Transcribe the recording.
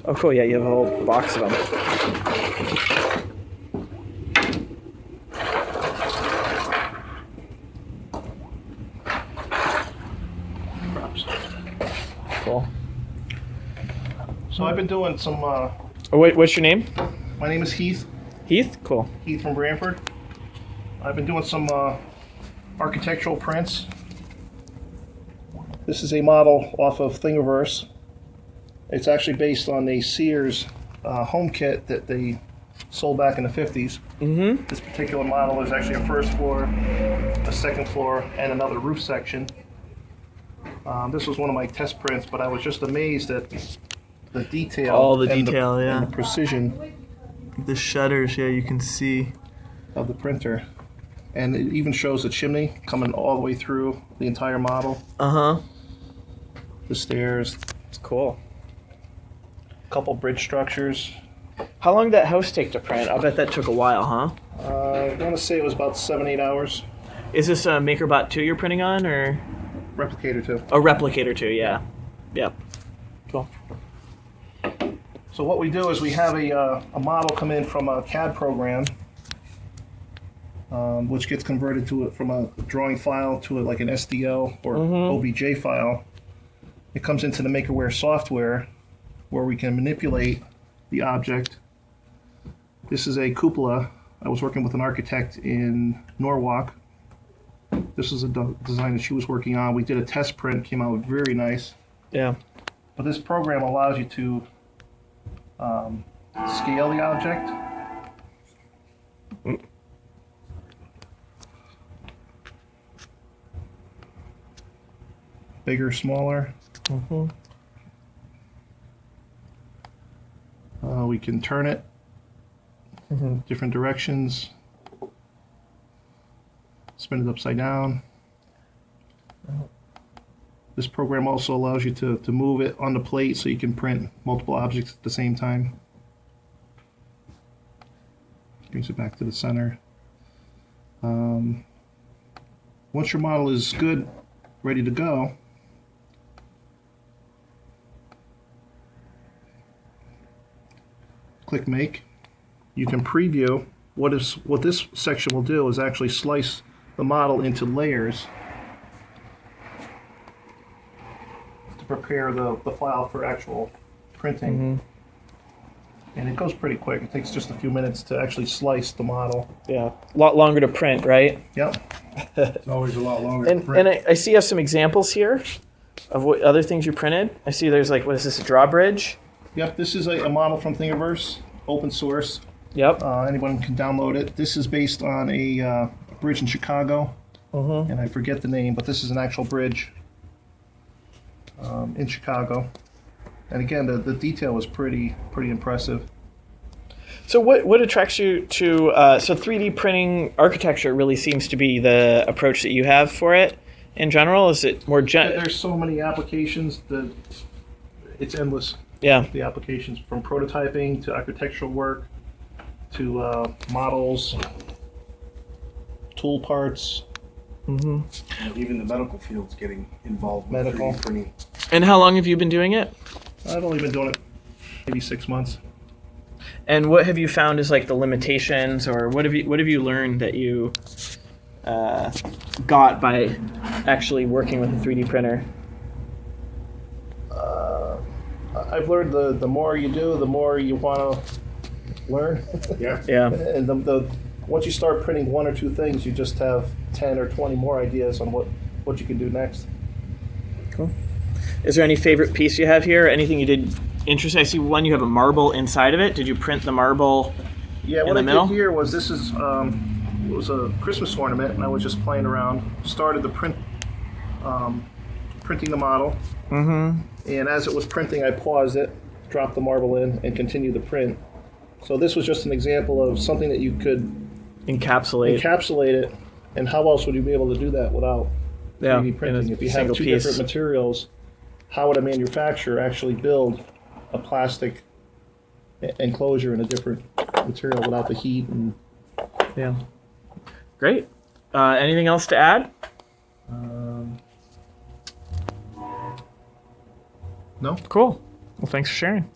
Oh, cool. Yeah, you have a whole box of them. Cool. So I've been doing some. What's your name? My name is Heath. Heath? Cool. Heath from Brantford. I've been doing some architectural prints. This is a model off of Thingiverse. It's actually based on a Sears home kit that they sold back in the 50s. Mm-hmm. This particular model is actually a first floor, a second floor, and another roof section. This was one of my test prints, but I was just amazed at the detail. All the detail, yeah. And the precision. The shutters, yeah, you can see. Of the printer. And it even shows the chimney coming all the way through the entire model. Uh-huh. The stairs. It's cool. A couple bridge structures. How long did that house take to print? I'll bet that took a while, huh? I want to say it was about 7-8 hours. Is this a MakerBot 2 you're printing on, or? Replicator 2. A Replicator 2, yeah. Yep. Cool. So what we do is we have a model come in from a CAD program, which gets converted from a drawing file to like an SDL or OBJ file. It comes into the Makerware software where we can manipulate the object. This is a cupola. I was working with an architect in Norwalk. This is a design that she was working on. We did a test print, came out very nice. Yeah. But this program allows you to scale the object. Bigger, smaller. We can turn it different directions. Spin it upside down. This program also allows you to move it on the plate so you can print multiple objects at the same time. Brings it back to the center. Once your model is good, ready to go, click Make. You can preview what this section will do is actually slice the model into layers to prepare the file for actual printing. And it goes pretty quick. It takes just a few minutes to actually slice the model. Yeah. A lot longer to print, right? Yep. It's always a lot longer to And print. I see you have some examples here of what other things you printed. I see there's like, what is this, a drawbridge? Yep, this is a model from Thingiverse, open source. Yep. Anyone can download it. This is based on a bridge in Chicago, and I forget the name, but this is an actual bridge in Chicago. And again, the detail is pretty impressive. So what attracts you to, so 3D printing architecture really seems to be the approach that you have for it in general? Is it more There's so many applications that it's endless. Yeah. The applications from prototyping to architectural work to models, tool parts. Even the medical field's getting involved with Medical. 3D printing. And how long have you been doing it? I've only been doing it maybe 6 months. And what have you found is like the limitations, or what have you learned that you got by actually working with a 3D printer? I've learned the more you do, the more you want to learn. Yeah. Yeah. And once you start printing one or two things, you just have 10 or 20 more ideas on what you can do next. Cool. Is there any favorite piece you have here? Anything you did interesting? I see one, you have a marble inside of it. Did you print the marble Yeah, in what the I middle? did here was it was a Christmas ornament, and I was just playing around. Started the printing the model. And as it was printing, I paused it, dropped the marble in, and continued the print. So this was just an example of something that you could Encapsulate it, and how else would you be able to do that without 3D printing? If you have two different materials, how would a manufacturer actually build a plastic enclosure in a different material without the heat? And Yeah. Great. Anything else to add? No? Cool. Well, thanks for sharing.